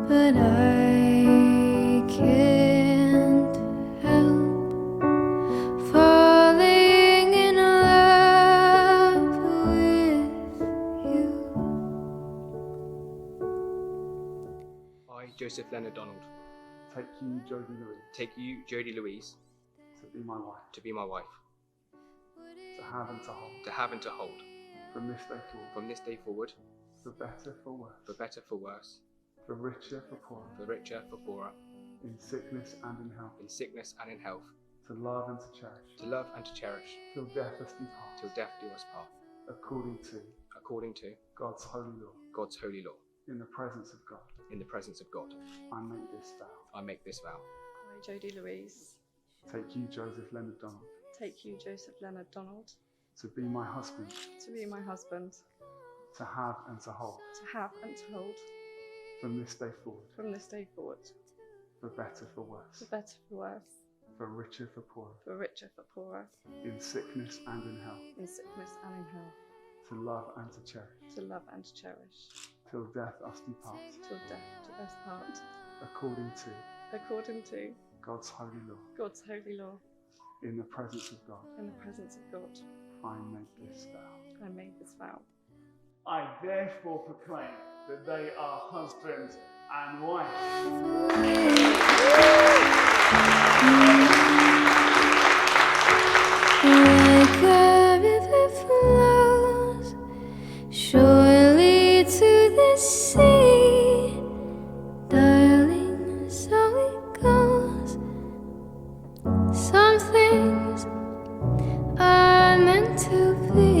but I can't help falling in love with you. I, Joseph Leonard Donald, take you, Jodie Louise, take you, Jodie Louise, to be my wife, to be my wife, to have and to hold, to have and to hold, from this day forward, from this day forward, for better, for worse, for better, for worse, for richer, for poorer, for richer, for poorer, in sickness and in health, in sickness and in health, to love and to cherish, to love and to cherish, till death us do part, till death do us part, according to God's holy law, in the presence of God, in the presence of God. I make this vow. I make this vow. I, Jodie Louise, Take you, Joseph Leonard Donald, take you, Joseph Leonard Donald, to be my husband, to be my husband, to have and to hold, to have and to hold, from this day forward, from this day forward, for better, for worse, for better, for worse, for richer, for poorer, for richer, for poorer, in sickness and in health, in sickness and in health, to love and to cherish, to love and to cherish, till death us do part, till death do us part, according to God's holy law, in the presence of God, in the presence of God. I make this vow. I made this vow. I therefore proclaim that they are husband and wife. Like a river flows surely to the sea, darling, so it goes. Some things are meant to be.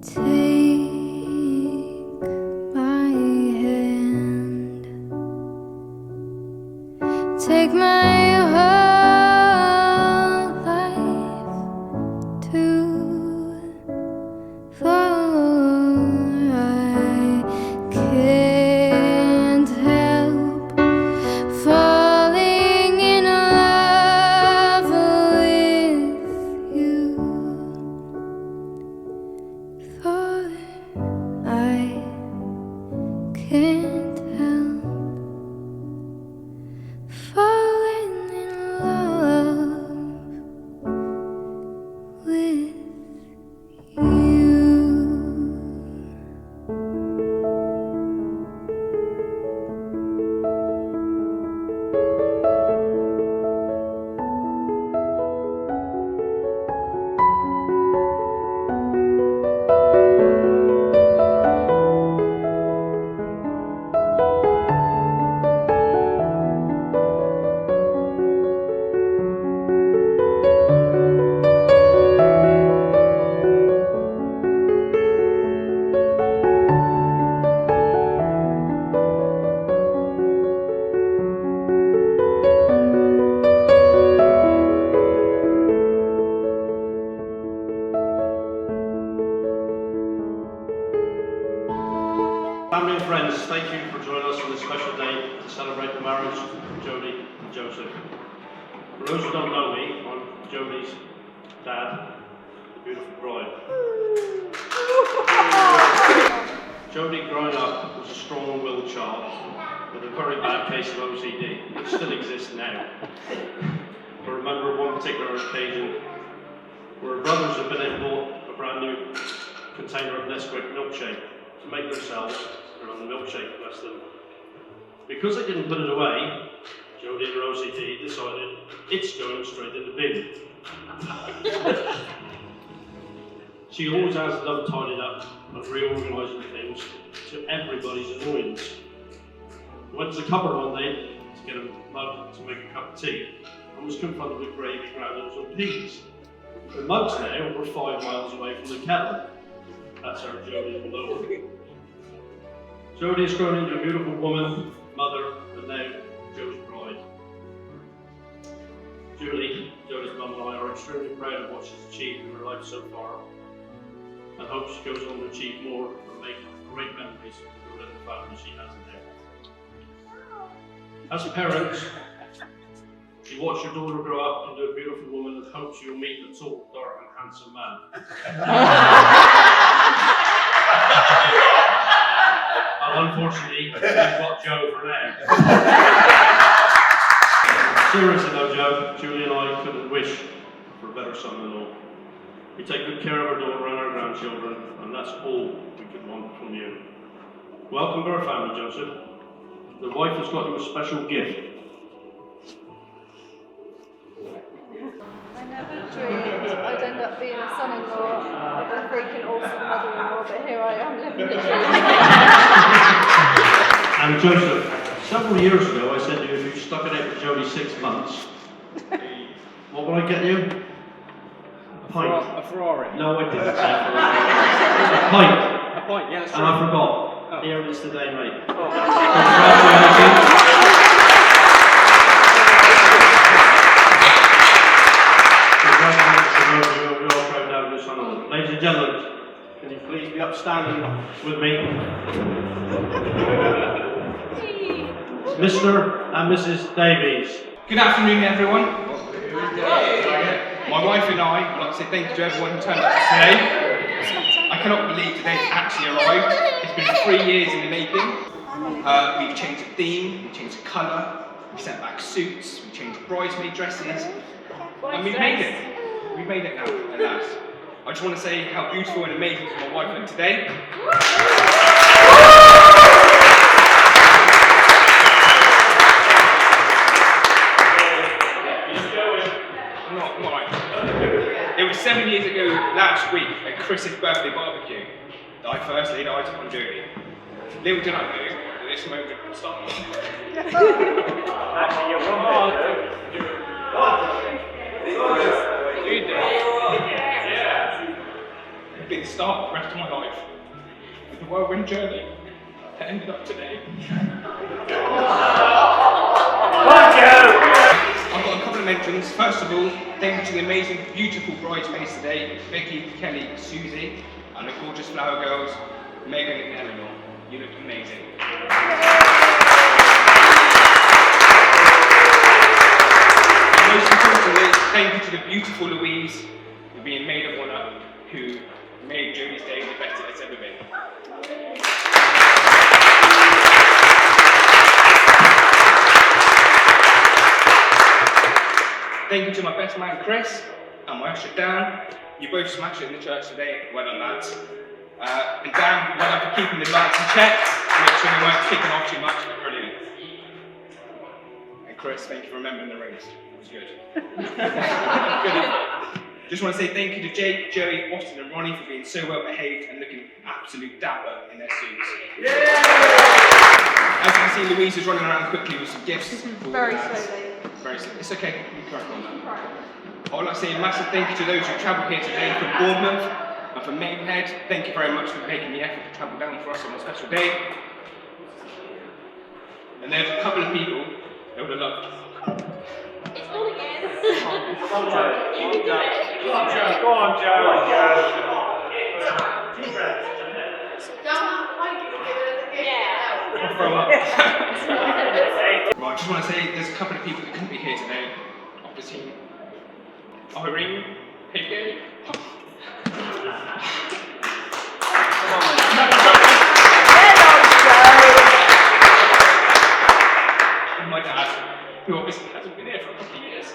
Take my hand, take my whole life to follow. I can't help falling in love with you, for I can't help falling in love with you. Family and friends, thank you for joining us on this special day to celebrate the marriage of Jodie and Joseph. For those who don't know me, I'm Jodie's dad, the beautiful bride. Jodie, growing up, was a strong-willed child with a very bad case of OCD, which still exists now. I remember one particular occasion where her brothers had been able to bought a brand new container of Nesquik milkshake to make themselves their own milkshake lesson. Because they didn't put it away, Jodie and her OCD decided it's going straight in the bin. She always has loved tidying up and reorganising things to everybody's annoyance. I went to the cupboard one day to get a mug to make a cup of tea and was confronted with gravy, granules and peas. The mugs now were 5 miles away from the kettle. That's our Jodie below. Jodie has grown into a beautiful woman, mother, and now Joe's bride. Julie, Jodie's mum, and I are extremely proud of what she's achieved in her life so far, and hope she goes on to achieve more and make great memories with the little family she has now. As parents, you watch your daughter grow up into a beautiful woman and hope she will meet a tall, dark, and handsome man. unfortunately, we've got Joe for now. Seriously though, Joe, Julie and I couldn't wish for a better son-in-law. We take good care of our daughter and our grandchildren, and that's all we could want from you. Welcome to our family, Joseph. The wife has got you a special gift. I never dreamed I'd end up being a son-in-law with a freaking awesome mother-in-law, but here I am living the dream. And Joseph, several years ago I said to you, if you stuck it out with Jodie 6 months, what would I get you? A pint. A Ferrari. No, I didn't say Ferrari. A pint. A pint, yeah, that's And right. I forgot. Oh. Here it is today, mate. Oh. Congratulations. Congratulations, you're all proud to have your son-in-law. Ladies and gentlemen, can you please be upstanding with me? Mr and Mrs Davies. Good afternoon, everyone. My wife and I would like to say thank you to everyone who turned up today. I cannot believe today's actually arrived. It's been 3 years in the making. We've changed the theme, we've changed the colour, we sent back suits, we changed bridesmaid dresses, and we've made it. We've made it now, at last. I just want to say how beautiful and amazing my wife looked today. It was 7 years ago last week at Chris's birthday barbecue that I first laid eyes on Jodie. Little did I know that this moment would start. Actually, you're wrong. It's been the start of the rest of my life. With the whirlwind journey that ended up today. I've got a couple of mentions. First of all, thank you to the amazing, beautiful bridesmaids today, Vicky, Kelly, Susie, and the gorgeous flower girls, Megan and Eleanor. You look amazing. And most importantly, thank you to the beautiful Louise for being maid of honour, who made Jodie's day the best it's ever been. Thank you to my best man Chris and my usher Dan. You both smashed it in the church today. Well done, lads. And Dan, well done for keeping the lights in check. Make sure they weren't kicking off too much. Brilliant. And Chris, thank you for remembering the rings. It was good. Good. Just want to say thank you to Jake, Joey, Austin, and Ronnie for being so well behaved and looking absolute dapper in their suits. As you can see, Louise is running around quickly with some gifts. Very slowly. Very slow. It's okay. You can crack on. I would like to say a massive thank you to those who travelled here today from Bournemouth and from Maidenhead. Thank you very much for making the effort to travel down for us on a special day. And there's a couple of people that would have loved. It's all again. Come on, Joe. You can do it. Go on, Joe. Go on, Joe. Deep breath. I'll throw up. Right, I just want to say there's a couple of people that couldn't be here today. Obviously, Irene, Piggy. And my dad, who obviously hasn't been here for a couple of years.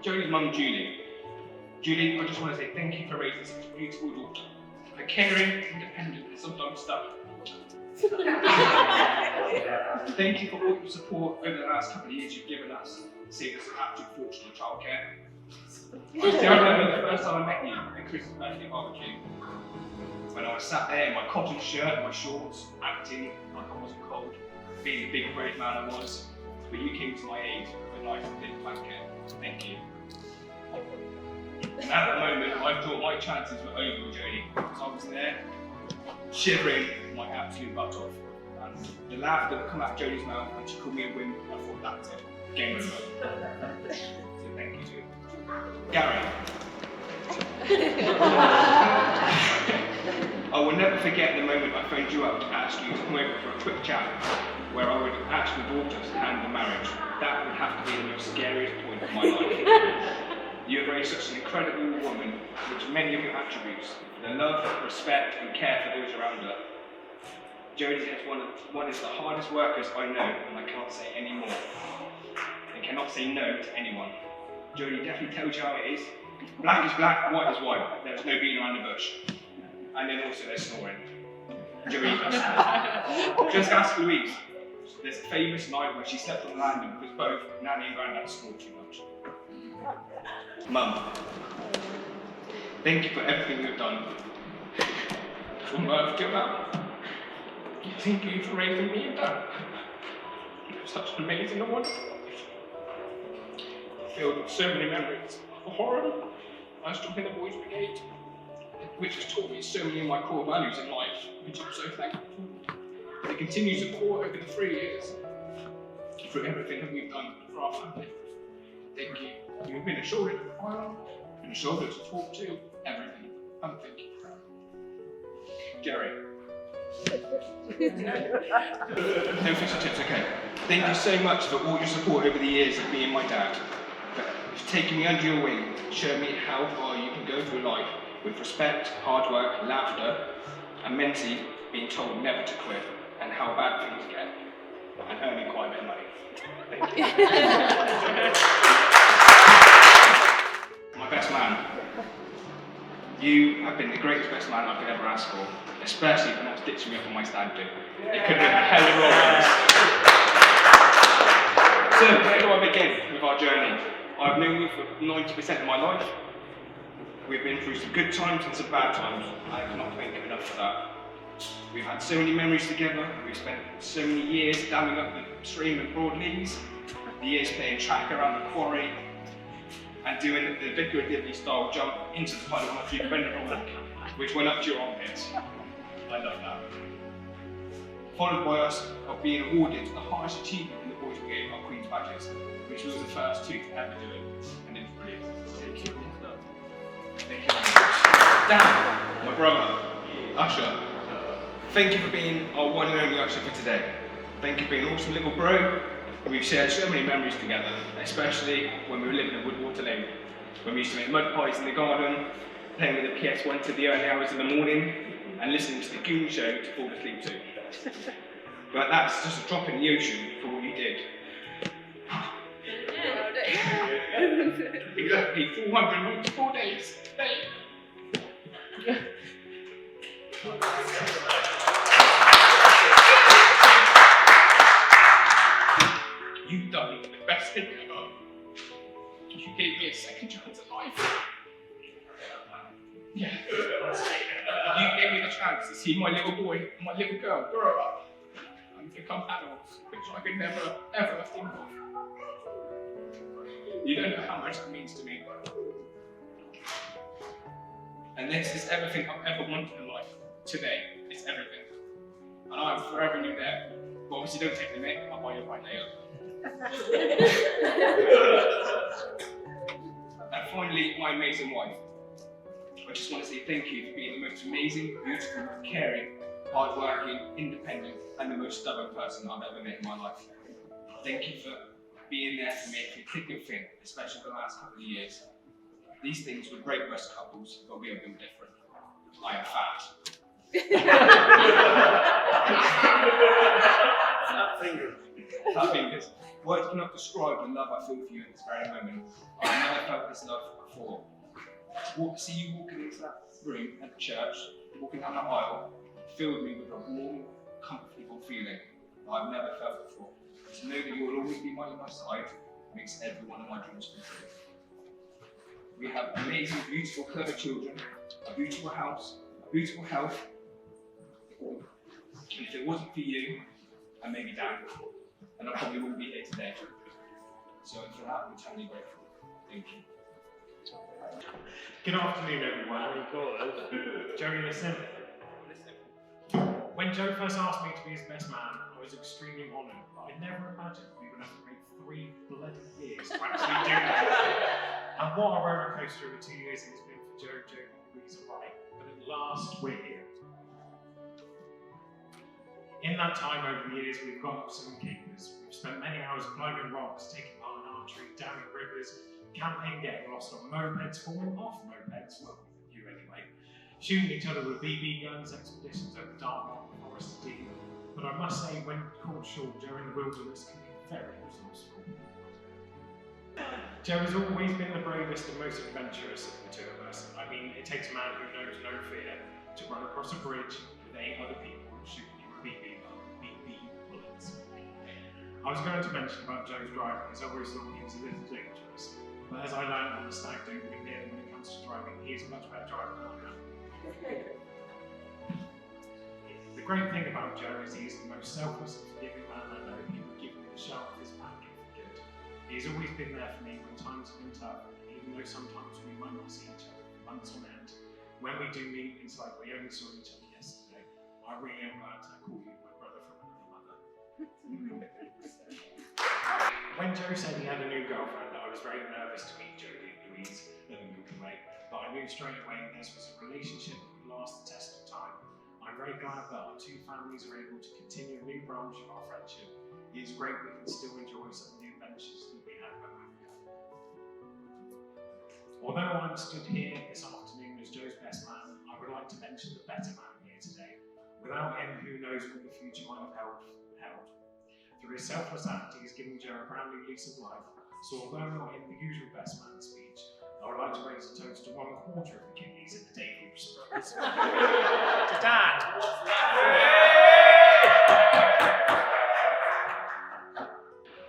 Jodie's mum, Julie. Julie, I just want to say thank you for raising such a beautiful daughter. For caring, independent, and sometimes stubborn. Thank you for all your support over the last couple of years you've given us, seeing us an absolute fortune in childcare. I remember the first time I met you at Chris's birthday barbecue, when I was sat there in my cotton shirt and my shorts, acting like I wasn't cold, being the big brave man I was, but you came to my aid with a nice thick blanket. Thank you. And at the moment, I thought my chances were over with Jodie, because I was there, shivering my absolute butt off. And the laugh that would come out of Jodie's mouth and she called me a wimp, I thought that's it, game over. So thank you to Gary. I will never forget the moment I phoned you up to ask you to come over for a quick chat, where I would ask your daughter to hand the marriage. That would have to be the most scariest point of my life. You have raised such an incredible woman with many of your attributes, the love, respect and care for those around her. Jodie is one of the hardest workers I know, and I cannot say any more. They cannot say no to anyone. Jodie definitely tells you how it is. Black is black, white is white. There's no beating around the bush. And then also there's snoring. Jodie does. Just ask Louise. There's a famous night where she slept on the landing because both Nanny and Grandad snored too much. Mum, thank you for everything you've done. From birth till now. Thank you for raising me and Dad. Such an amazing and wonderful life. Filled with so many memories of horror. I stood in the Boys Brigade, which has taught me so many of my core values in life, which I'm so thankful for. They continue support over the 3 years for everything that we've done for our family. Thank you. You've been a shoulder to cry on, and a shoulder to talk to, everything. And thank you. Jerry. No fish and chips, okay. Thank you so much for all your support over the years of me and my dad. You've taken me under your wing, shown me how far you can go through life with respect, hard work, laughter, and mentally being told never to quit, and how bad things get, and earning quite a bit of money. Thank you. My best man. You have been the greatest best man I could ever ask for, especially for not stitching me up on my stag do. It could have been a hell of a lot worse. So, where do I begin with our journey? I've known you for 90% of my life. We've been through some good times and some bad times. I cannot thank you enough for that. We've had so many memories together. We've spent so many years damming up the stream at Broadleys, the years playing track around the quarry, and doing the Vicar of Dibley style jump into the puddle after you bend it rock, which went up to your armpits. I love that. Followed by us of being awarded the highest achievement in the Boys Brigade, our Queen's Badges, which was the first two to ever do it, and it was brilliant. Thank you. Thank you very much. Dan, my brother, Usher, thank you for being our one and only Usher for today. Thank you for being an awesome little bro. We've shared so many memories together, especially when we were living in Woodwater Lane, when we used to make mud pies in the garden, playing with the PS1 to the early hours of the morning, and listening to the Goon Show to fall asleep to. But that's just a drop in the ocean for what you did. Exactly 494 days. You've done the best thing ever. You gave me a second chance at life. Yeah. You gave me the chance to see my little boy and my little girl grow up and become adults, which I could never, ever think of. You don't know how much that means to me. And this is everything I've ever wanted in life. Today, it's everything. And I'm forever new there. But obviously don't take the mic, I'll buy you right now. And finally, my amazing wife. I just want to say thank you for being the most amazing, beautiful, caring, hard-working, independent, and the most stubborn person I've ever met in my life. Thank you for being there for me through thick and thin, especially for the last couple of years. These things would break most couples, but we are built different. I am fat. Fat fingers. Words cannot describe the love I feel for you at this very moment. I've never felt this love before. See you walking into that room at the church, walking down that aisle, filled me with a warm, comfortable feeling that I've never felt before. To know that you will always be by my side makes every one of my dreams come true. We have amazing, beautiful, clever children, a beautiful house, a beautiful health. And if it wasn't for you, and maybe Dan, then I probably wouldn't be here today. So for that, I'm eternally grateful. Thank you. Good afternoon, everyone. Joey, listen. When Joe first asked me to be his best man, I was extremely honoured, but I never imagined we would have to wait 3 bloody years to actually do that. And what a roller coaster of 2 years it has been for Joe, and Louisa Wright, but at last we're here. In that time over the years, we've got up some keepers. We've spent many hours climbing rocks, taking part in archery, damming rivers, campaign getting lost on mopeds, falling off mopeds, well, you anyway, shooting each other with BB guns, expeditions over Dartmoor and the Forest of Dean. But I must say, when caught short, Joe in the wilderness can be very resourceful. Joe has always been the bravest and most adventurous of the two of us. I mean, it takes a man who knows no fear to run across a bridge with 8 other people shooting you with BB bullets. I was going to mention about Joe's driving, as I always thought he was a little dangerous. But as I learned on the stag do we did when it comes to driving, he is a much better driver than I am. The great thing about Joe is he is the most selfless and forgiving man I know. He would give me the sharp of his back if he could. He's always been there for me when times have been tough, even though sometimes we might not see each other for months on end. When we do meet, it's like we only saw each other yesterday. I really am glad to call you my brother from another mother. When Joe said he had a new girlfriend, I was very nervous to meet Jodie and Louise at the Milky Way, but I knew straight away this was a relationship that would last the test of time. I'm very glad that our 2 families are able to continue a new branch of our friendship. It is great we can still enjoy some of the adventures that we had when we were young. Although I'm stood here this afternoon as Joe's best man, I would like to mention the better man here today. Without him, who knows what the future might have held. Through his selfless act, he has given Joe a brand new lease of life. So although not in the usual best man speech, I would like to raise a toast to 1/4 of the kidneys in the Davies brothers. To Dad!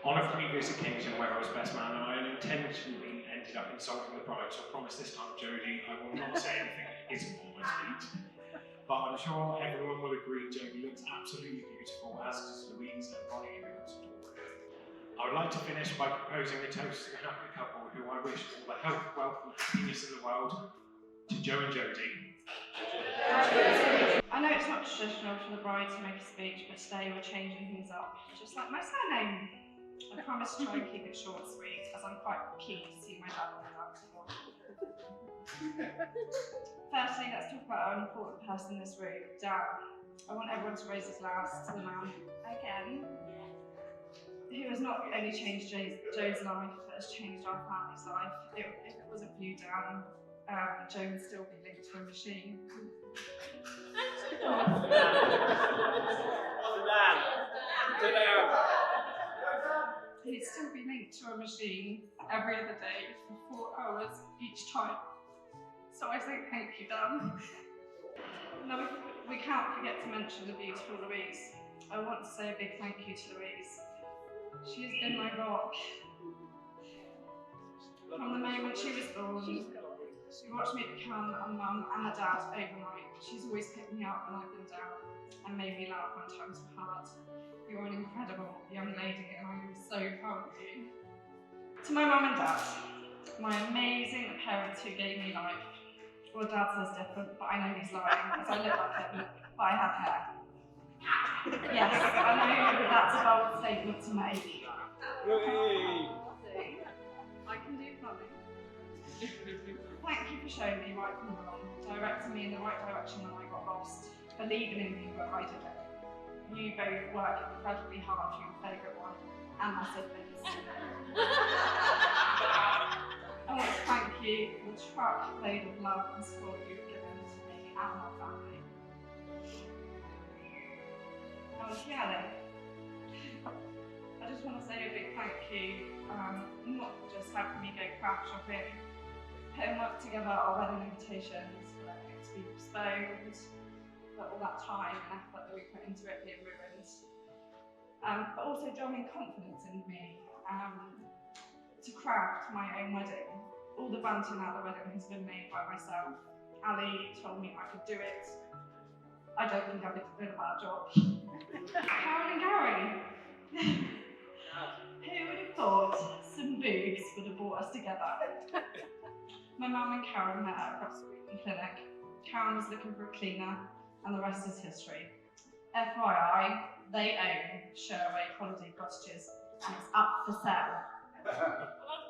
On a previous occasion where I was best man, I unintentionally ended up insulting the bride, so I promise this time, Jodie, I will not say anything that isn't on my speech. But I'm sure everyone will agree Jodie looks absolutely beautiful, as does Louise and Bonnie, who looks adorable. I would like to finish by proposing a toast to the happy couple who I wish all the health, wealth and happiness in the world, to Joe and Jodie. I know it's not traditional for the bride to make a speech, but today we're changing things up, just like my surname. I promise to try and keep it short and sweet, as I'm quite keen to see my dad grow up. Firstly, let's talk about an important person in this room, Dad. I want everyone to raise his glass to the man again, who has not only changed Joe's life, but has changed our family's life. If it wasn't for you, Dan, Joe would still be linked to a machine. He'd still be linked to a machine every other day for 4 hours each time. So I say thank you, Dan. No, we can't forget to mention the beautiful Louise. I want to say a big thank you to Louise. She has been my rock. From the moment she was born, she watched me become a mum and a dad overnight. She's always picked me up when I've been down and made me laugh when times were hard. You're an incredible young lady and I am so proud of you. To my mum and dad, my amazing parents who gave me life. Well, Dad says different, but I know he's lying, as I look like him, but I have hair. Yes, I know that's a bold statement to make. I can do funny. Thank you for showing me right from wrong, directing me in the right direction when I got lost, believing in me when I didn't. You both work incredibly hard for your favourite one, and my siblings. I want to thank you for the truckload of love and support you've given to me and my family. I just want to say a big thank you, not just helping me go craft shopping, putting together our wedding invitations, letting it to be postponed, but all that time and effort that we put into it being ruined, but also drumming confidence in me to craft my own wedding. All the bunting at the wedding has been made by myself. Ali told me I could do it. I don't think I did a bad job. Karen and Gary. Who would have thought some boobs would have brought us together? My mum and Karen met at a cross-breeding clinic. Karen was looking for a cleaner, and the rest is history. FYI, they own Sherway Holiday Cottages, and it's up for sale.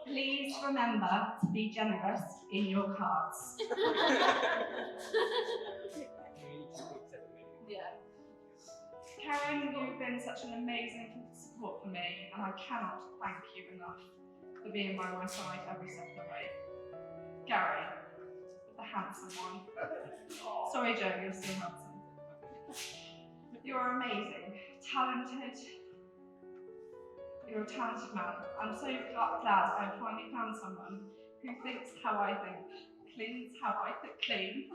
Please remember to be generous in your cards. Karen, you've been such an amazing support for me, and I cannot thank you enough. for being by my side every step of the way. Gary, the handsome one. Sorry, Joe, you're still handsome. You're amazing, talented. You're a talented man. I'm so glad I finally found someone who thinks how I think, cleans how I clean,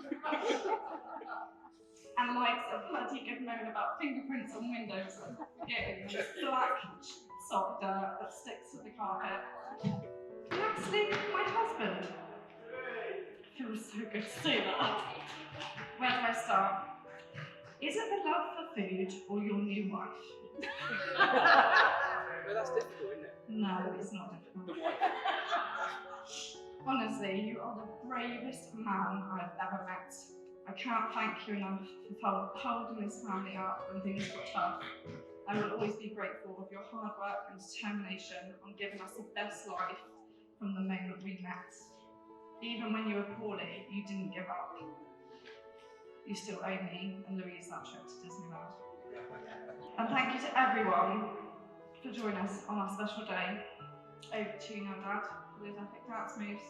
and likes a bloody good moan about fingerprints on windows and getting this black sock dirt that sticks to the carpet. Actually, my husband. Feels so good to say that. Where do I start? Is it the love for food or your new wife? Well, that's difficult, isn't it? No, it's not difficult. Honestly, you are the bravest man I've ever met. I can't thank you enough for holding this family up when things got tough. I will always be grateful of your hard work and determination on giving us the best life from the moment we met. Even when you were poorly, you didn't give up. You still owe me and Louise that trip to Disneyland. And thank you to everyone for joining us on our special day. Over to you now, Dad, for those epic dance moves.